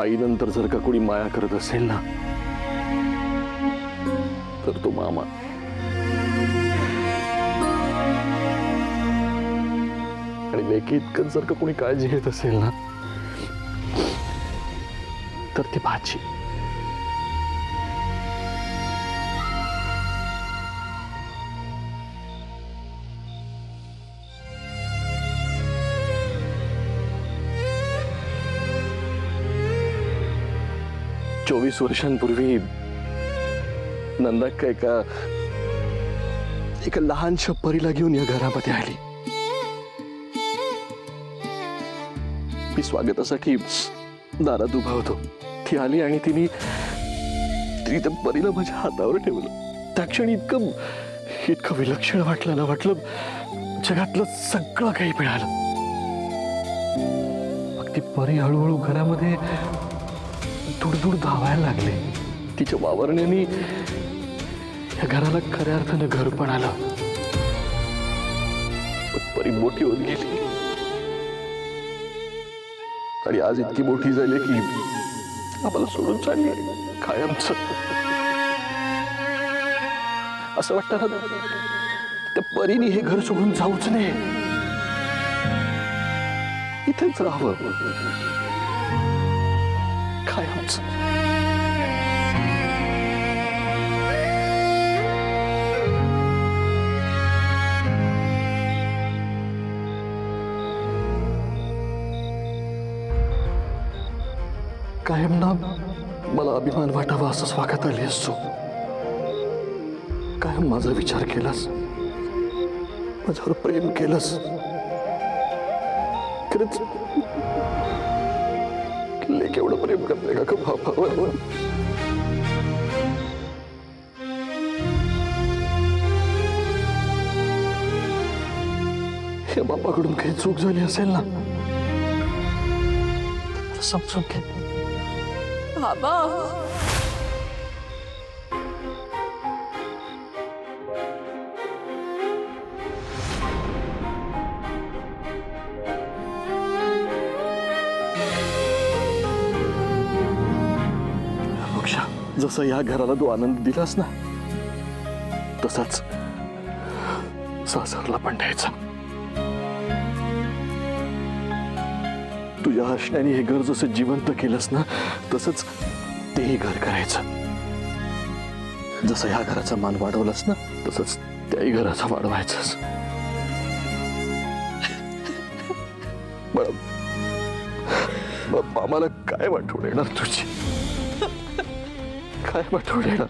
आईनंतर जर का कोणी माया करत असेल ना तर तो मामा. आणि लेकी इतकं जर का कोणी काळजी घेत असेल ना तर ती भाची. चोवीस वर्षांपूर्वी नंदा एका लहानशा परीला घेऊन या घरामध्ये आली. मी स्वागतासाठी दारात उभा होतो. ती आली आणि तिने त्या परीला माझ्या हातावर ठेवलं. त्या क्षणी इतकं विलक्षण वाटलं ना. वाटलं जगातलं सगळं काही मिळालं. मग ती परी हळूहळू घरामध्ये दूर धावायला लागले. तिच्या वावरण्याने या घराला खऱ्या अर्थानं घर पण आलं. परी मोठी होत गेली आणि आज इतकी मोठी झाली की आम्हाला सोडून चालली कायमच. असं वाटतं ना त्या परीने हे घर सोडून जाऊच नये, इथेच राहावं कायमच. कायम ना मला अभिमान वाटावा असं स्वागत आली असतो. कायम माझा विचार केलास, माझ्यावर प्रेम केलंस. खरंच लेक एवढं प्रेम करते का बापावर? हे बापाकडून काही चूक झाली असेल ना समजून घे बाबा. मोक्षा, जसं या घराला तू आनंद दिलास ना तसाच सासरला पण द्यायचा. तुझ्या हसण्याने हे घर जसं जिवंत केलंस ना तसंच तेही घर करायचं. जसं ह्या घराचा मान वाढवलास ना तसंच त्याही घराचा वाढवायचाच. आम्हाला काय वाटवून येणार तुझी? काय वाटवून येणार?